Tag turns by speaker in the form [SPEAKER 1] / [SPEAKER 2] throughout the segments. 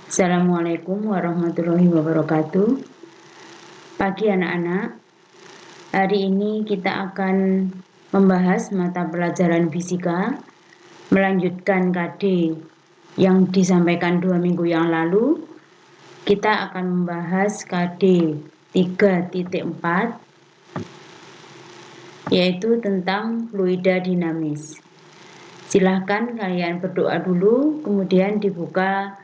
[SPEAKER 1] Assalamualaikum warahmatullahi wabarakatuh. Pagi anak-anak, hari ini kita akan membahas mata pelajaran fisika, melanjutkan KD yang disampaikan 2 minggu yang lalu. Kita akan membahas KD 3.4, yaitu tentang fluida dinamis. Silahkan kalian berdoa dulu, kemudian dibuka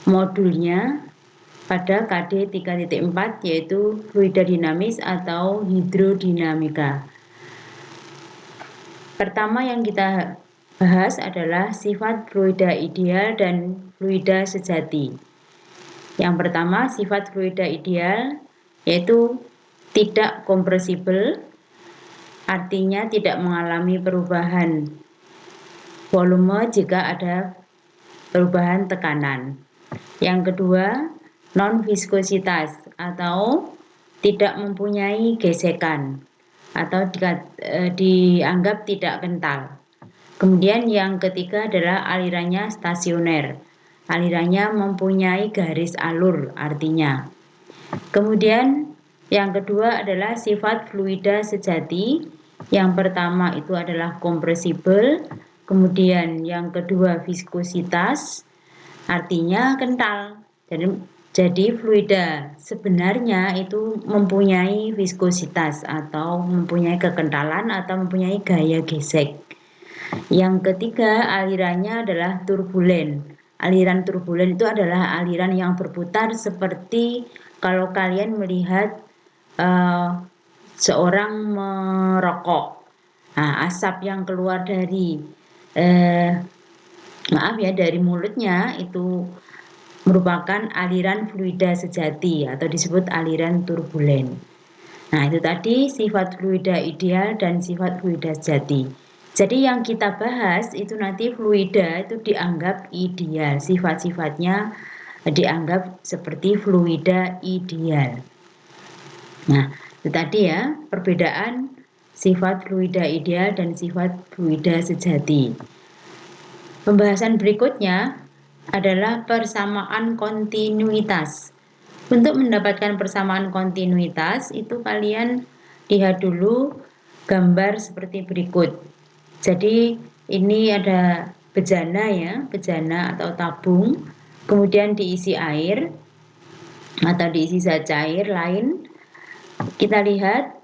[SPEAKER 1] modulnya pada KD 3.4, yaitu fluida dinamis atau hidrodinamika. Pertama yang kita bahas adalah sifat fluida ideal dan fluida sejati. Yang pertama, sifat fluida ideal yaitu tidak kompresibel, artinya tidak mengalami perubahan volume jika ada perubahan tekanan. Yang kedua, non-viskositas atau tidak mempunyai gesekan atau dianggap tidak kental. Kemudian yang ketiga adalah alirannya stasioner. Alirannya mempunyai garis alur artinya. Kemudian yang kedua adalah sifat fluida sejati. Yang pertama itu adalah kompresibel. Kemudian yang kedua viskositas, artinya kental. Jadi fluida sebenarnya itu mempunyai viskositas atau mempunyai kekentalan atau mempunyai gaya gesek. Yang ketiga, alirannya adalah turbulen. Aliran turbulen itu adalah aliran yang berputar seperti kalau kalian melihat seorang merokok. Nah, asap yang keluar dari dari mulutnya itu merupakan aliran fluida sejati atau disebut aliran turbulen. Nah, itu tadi sifat fluida ideal dan sifat fluida sejati. Jadi yang kita bahas itu nanti fluida itu dianggap ideal, sifat-sifatnya dianggap seperti fluida ideal. Nah, itu tadi ya perbedaan sifat fluida ideal dan sifat fluida sejati. Pembahasan berikutnya adalah persamaan kontinuitas. Untuk mendapatkan persamaan kontinuitas itu kalian lihat dulu gambar seperti berikut. Jadi ini ada bejana ya, bejana atau tabung, kemudian diisi air atau diisi zat cair lain. Kita lihat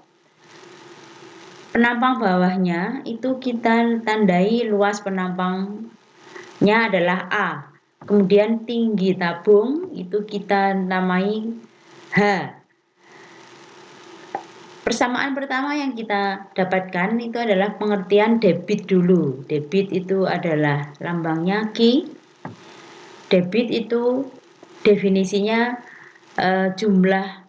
[SPEAKER 1] penampang bawahnya itu kita tandai luas penampangnya adalah A. Kemudian tinggi tabung itu kita namai H. Persamaan pertama yang kita dapatkan itu adalah pengertian debit dulu. Debit itu adalah lambangnya Q. Debit itu definisinya jumlah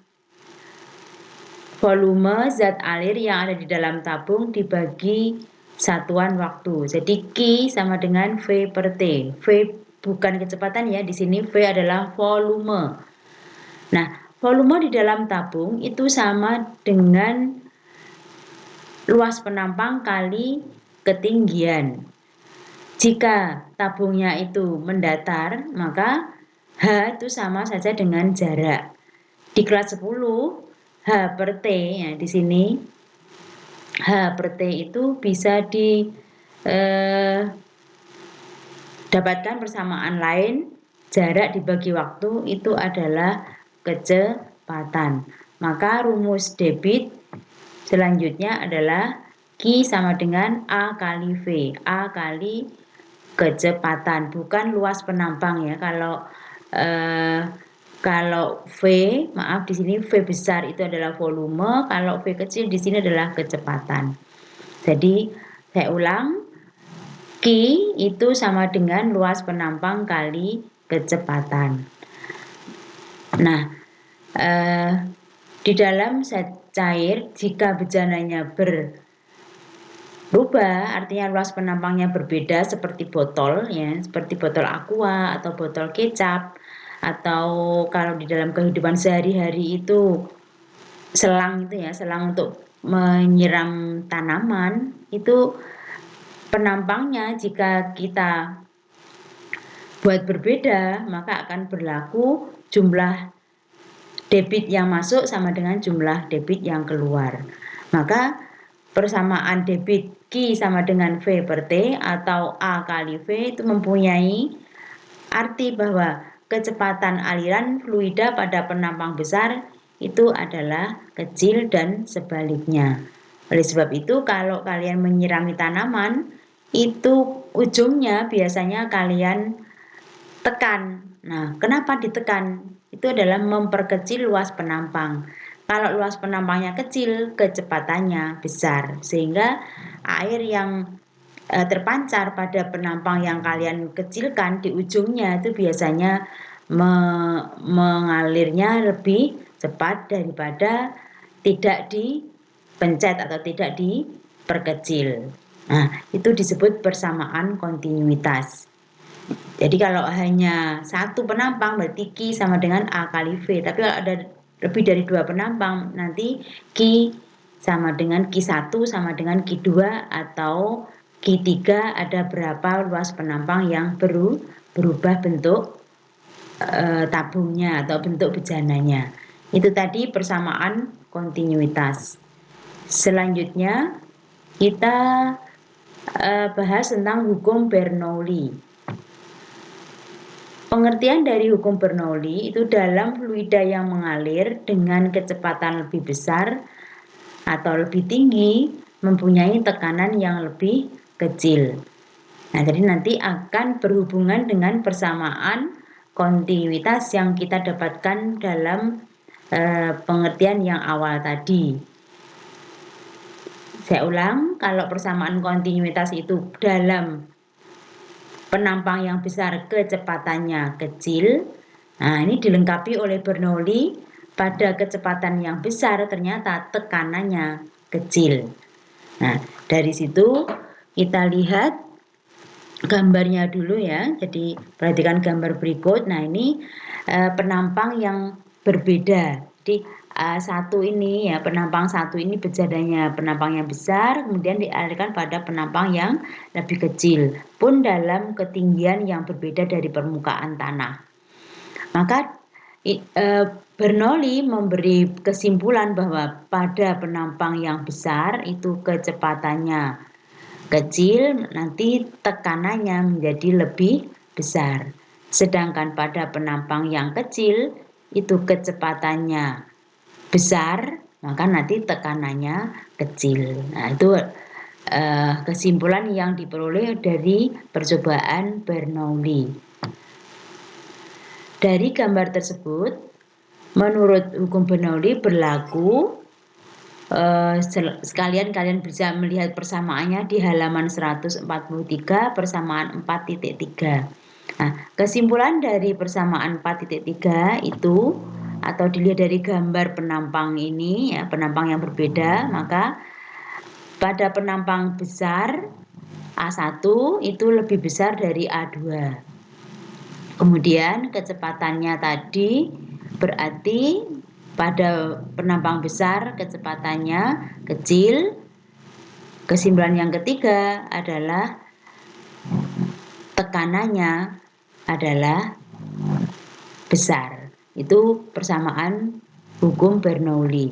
[SPEAKER 1] volume zat alir yang ada di dalam tabung dibagi satuan waktu. Jadi Q sama dengan V per T. V bukan kecepatan ya, di sini V adalah volume. Nah, volume di dalam tabung itu sama dengan luas penampang kali ketinggian. Jika tabungnya itu mendatar, maka H itu sama saja dengan jarak. Di kelas 10, H per T, ya di sini H per T itu bisa dapatkan persamaan lain, jarak dibagi waktu itu adalah kecepatan. Maka rumus debit selanjutnya adalah Q sama dengan A kali V. A kali kecepatan, bukan luas penampang ya. Kalau V, maaf di sini V besar itu adalah volume, kalau V kecil di sini adalah kecepatan. Jadi saya ulang, Q itu sama dengan luas penampang kali kecepatan. Nah, di dalam zat cair jika bejananya berubah, artinya luas penampangnya berbeda seperti botol ya, seperti botol aqua atau botol kecap, atau kalau di dalam kehidupan sehari-hari itu selang itu ya, selang untuk menyiram tanaman, itu penampangnya jika kita buat berbeda, maka akan berlaku jumlah debit yang masuk sama dengan jumlah debit yang keluar. Maka persamaan debit Q sama dengan V per T atau A kali V itu mempunyai arti bahwa kecepatan aliran fluida pada penampang besar itu adalah kecil dan sebaliknya. Oleh sebab itu, kalau kalian menyirami tanaman, itu ujungnya biasanya kalian tekan. Nah, kenapa ditekan? Itu adalah memperkecil luas penampang. Kalau luas penampangnya kecil, kecepatannya besar, sehingga air yang terpancar pada penampang yang kalian kecilkan di ujungnya itu biasanya mengalirnya lebih cepat daripada tidak dipencet atau tidak diperkecil. Nah, itu disebut persamaan kontinuitas. Jadi kalau hanya satu penampang berarti Q sama dengan A kali V. Tapi kalau ada lebih dari 2 penampang, nanti Q sama dengan Q1 sama dengan Q2 atau Q3 ada berapa luas penampang yang berubah bentuk tabungnya atau bentuk bejananya. Itu tadi persamaan kontinuitas. Selanjutnya kita bahas tentang hukum Bernoulli. Pengertian dari hukum Bernoulli itu dalam fluida yang mengalir dengan kecepatan lebih besar atau lebih tinggi mempunyai tekanan yang lebih kecil. Nah, jadi nanti akan berhubungan dengan persamaan kontinuitas yang kita dapatkan dalam pengertian yang awal tadi. Saya ulang, kalau persamaan kontinuitas itu dalam penampang yang besar kecepatannya kecil. Nah, ini dilengkapi oleh Bernoulli, pada kecepatan yang besar ternyata tekanannya kecil. Nah, dari situ kita lihat gambarnya dulu ya. Jadi perhatikan gambar berikut. Nah, ini penampang yang berbeda. Jadi satu ini ya, penampang satu ini bejananya penampang yang besar, kemudian dialirkan pada penampang yang lebih kecil, pun dalam ketinggian yang berbeda dari permukaan tanah. Maka Bernoulli memberi kesimpulan bahwa pada penampang yang besar itu kecepatannya kecil, nanti tekanannya menjadi lebih besar. Sedangkan pada penampang yang kecil itu kecepatannya besar, maka nanti tekanannya kecil. Nah, itu kesimpulan yang diperoleh dari percobaan Bernoulli. Dari gambar tersebut, menurut hukum Bernoulli berlaku, sekalian kalian bisa melihat persamaannya di halaman 143 persamaan 4.3. Nah, kesimpulan dari persamaan 4.3 itu atau dilihat dari gambar penampang ini ya, penampang yang berbeda, maka pada penampang besar A1 itu lebih besar dari A2. Kemudian kecepatannya tadi berarti pada penampang besar kecepatannya kecil. Kesimpulan yang ketiga adalah tekanannya adalah besar. Itu persamaan hukum Bernoulli.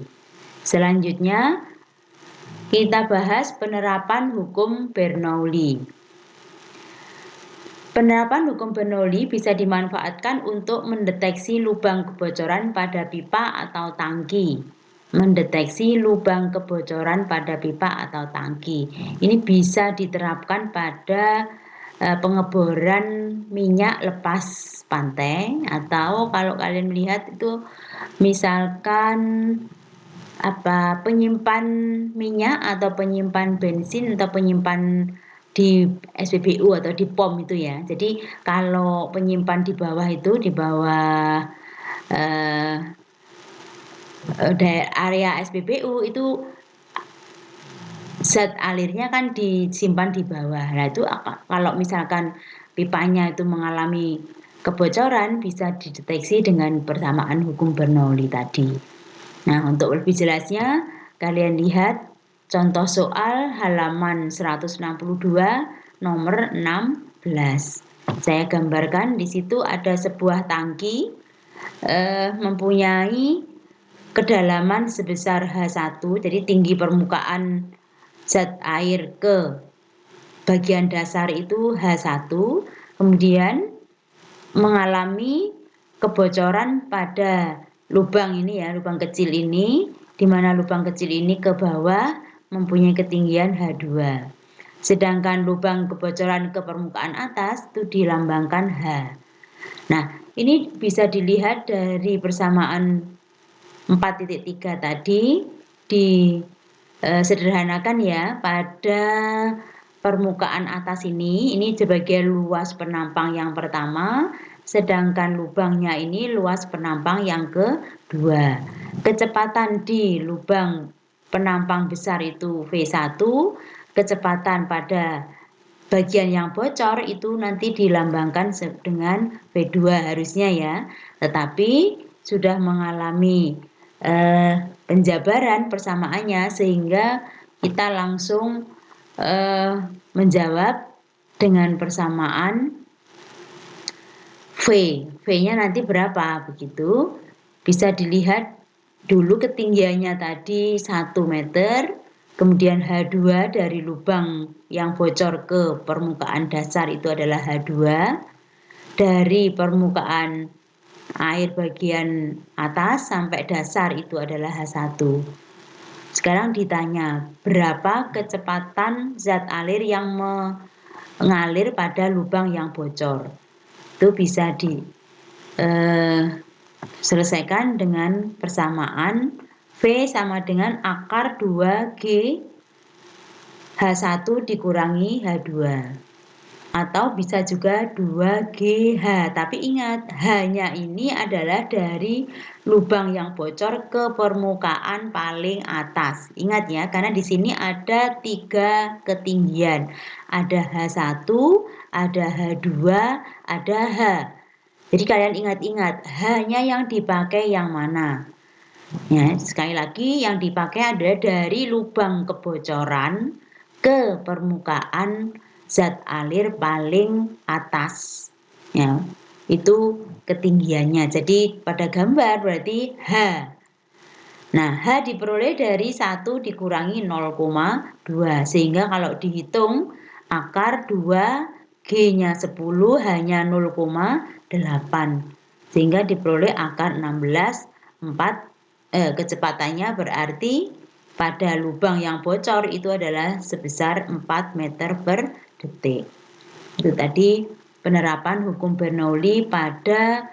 [SPEAKER 1] Selanjutnya kita bahas penerapan hukum Bernoulli. Penerapan hukum Bernoulli bisa dimanfaatkan untuk mendeteksi lubang kebocoran pada pipa atau tangki. Mendeteksi lubang kebocoran pada pipa atau tangki. Ini bisa diterapkan pada pengeboran minyak lepas pantai, atau kalau kalian melihat itu misalkan penyimpan minyak atau penyimpan bensin atau penyimpan di SPBU atau di POM itu ya. Jadi kalau penyimpan di bawah itu, di bawah area SPBU itu zat alirnya kan disimpan di bawah. Nah, itu kalau misalkan pipanya itu mengalami kebocoran, bisa dideteksi dengan persamaan hukum Bernoulli tadi. Nah, untuk lebih jelasnya kalian lihat contoh soal halaman 162 nomor 16. Saya gambarkan di situ ada sebuah tangki mempunyai kedalaman sebesar H1, jadi tinggi permukaan zat air ke bagian dasar itu H1, kemudian mengalami kebocoran pada lubang ini ya, lubang kecil ini, di mana lubang kecil ini ke bawah mempunyai ketinggian H2. Sedangkan lubang kebocoran ke permukaan atas itu dilambangkan H. Nah, ini bisa dilihat dari persamaan 4.3 tadi sederhanakan ya, pada permukaan atas ini sebagai luas penampang yang pertama, sedangkan lubangnya ini luas penampang yang kedua. Kecepatan di lubang penampang besar itu V1, kecepatan pada bagian yang bocor itu nanti dilambangkan dengan V2 harusnya ya, tetapi sudah mengalami penjabaran persamaannya sehingga kita langsung menjawab dengan persamaan V. V-nya nanti berapa begitu. Bisa dilihat dulu ketinggiannya tadi 1 meter, kemudian H2 dari lubang yang bocor ke permukaan dasar itu adalah H2, dari permukaan air bagian atas sampai dasar itu adalah H1. Sekarang ditanya, berapa kecepatan zat air yang mengalir pada lubang yang bocor? Itu bisa selesaikan dengan persamaan V sama dengan akar 2G H1 dikurangi H2. Atau bisa juga 2GH, tapi ingat H-nya ini adalah dari lubang yang bocor ke permukaan paling atas. Ingat ya, karena di sini ada 3 ketinggian. Ada H1, ada H2, ada H. Jadi kalian ingat-ingat H-nya yang dipakai yang mana. Ya, sekali lagi yang dipakai adalah dari lubang kebocoran ke permukaan zat air paling atas ya, itu ketinggiannya. Jadi pada gambar berarti H. Nah, H diperoleh dari 1 dikurangi 0,2 sehingga kalau dihitung akar 2 G-nya 10 hanya 0,8 sehingga diperoleh akar 16,4. Kecepatannya berarti pada lubang yang bocor itu adalah sebesar 4 meter per detik. Itu tadi penerapan hukum Bernoulli pada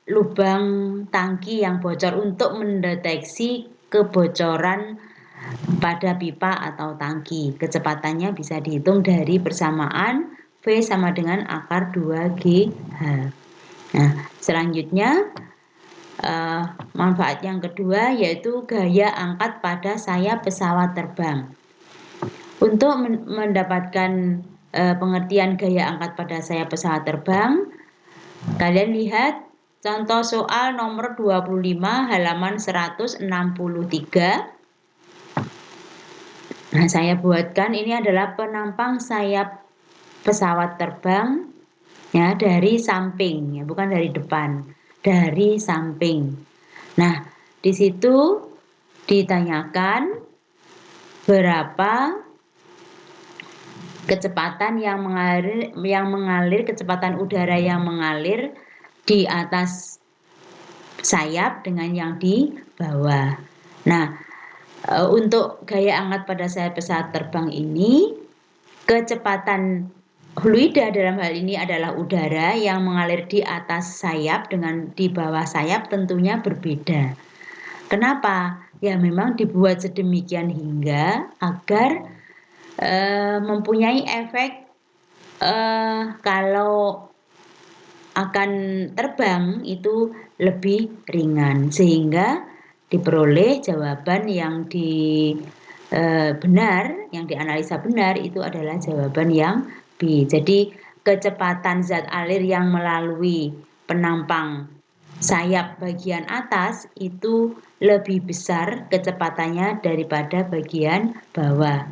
[SPEAKER 1] lubang tangki yang bocor untuk mendeteksi kebocoran pada pipa atau tangki. Kecepatannya bisa dihitung dari persamaan V sama dengan akar 2GH. Nah, selanjutnya manfaat yang kedua yaitu gaya angkat pada sayap pesawat terbang. Untuk mendapatkan pengertian gaya angkat pada sayap pesawat terbang, kalian lihat contoh soal nomor 25 halaman 163. Nah, saya buatkan ini adalah penampang sayap pesawat terbang ya, dari samping ya, bukan dari depan, dari samping. Nah, di situ ditanyakan berapa kecepatan yang mengalir kecepatan udara yang mengalir di atas sayap dengan yang di bawah. Nah, untuk gaya angkat pada sayap pesawat terbang ini, kecepatan fluida dalam hal ini adalah udara yang mengalir di atas sayap dengan di bawah sayap tentunya berbeda. Kenapa? Ya memang dibuat sedemikian hingga agar mempunyai efek kalau akan terbang itu lebih ringan sehingga diperoleh jawaban yang benar, yang dianalisa benar itu adalah jawaban yang B. Jadi kecepatan zat air yang melalui penampang sayap bagian atas itu lebih besar kecepatannya daripada bagian bawah.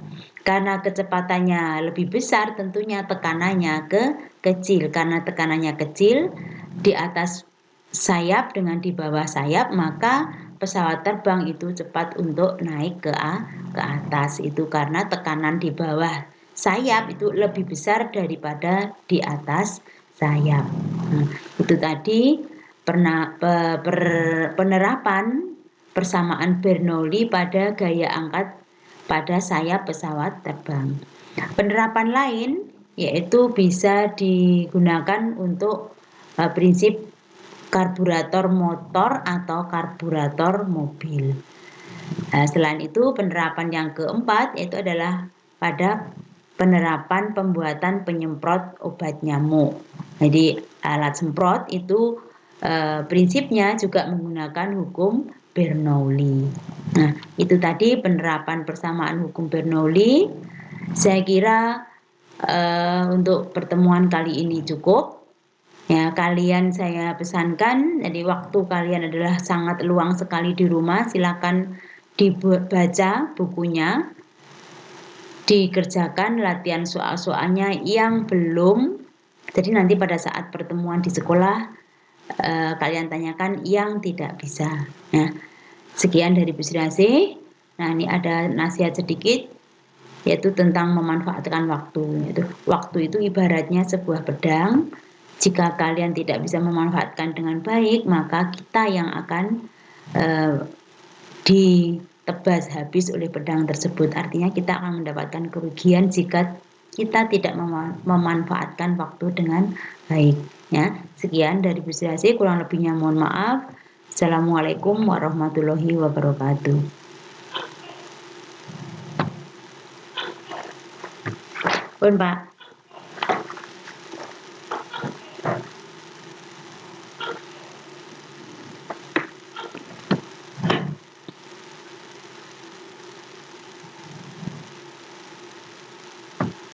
[SPEAKER 1] Karena kecepatannya lebih besar, tentunya tekanannya kecil. Karena tekanannya kecil di atas sayap dengan di bawah sayap, maka pesawat terbang itu cepat untuk naik ke atas. Itu karena tekanan di bawah sayap itu lebih besar daripada di atas sayap. Nah, itu tadi penerapan persamaan Bernoulli pada gaya angkat pada sayap pesawat terbang. Penerapan lain yaitu bisa digunakan untuk prinsip karburator motor atau karburator mobil. Selain itu, penerapan yang keempat yaitu adalah pada penerapan pembuatan penyemprot obat nyamuk. Jadi alat semprot itu prinsipnya juga menggunakan hukum Bernoulli. Nah, itu tadi penerapan persamaan hukum Bernoulli. Saya kira untuk pertemuan kali ini cukup. Ya, kalian saya pesankan, jadi waktu kalian adalah sangat luang sekali di rumah. Silakan dibaca bukunya, dikerjakan latihan soal-soalnya yang belum. Jadi nanti pada saat pertemuan di sekolah kalian tanyakan yang tidak bisa. Ya. Sekian dari Bu Sri. Nah, ini ada nasihat sedikit yaitu tentang memanfaatkan waktu. Waktu itu ibaratnya sebuah pedang. Jika kalian tidak bisa memanfaatkan dengan baik, maka kita yang akan ditebas habis oleh pedang tersebut. Artinya kita akan mendapatkan kerugian jika kita tidak memanfaatkan waktu dengan baik. Ya, sekian dari Bu Sri. Kurang lebihnya mohon maaf. Assalamualaikum warahmatullahi wabarakatuh. Pun Pak.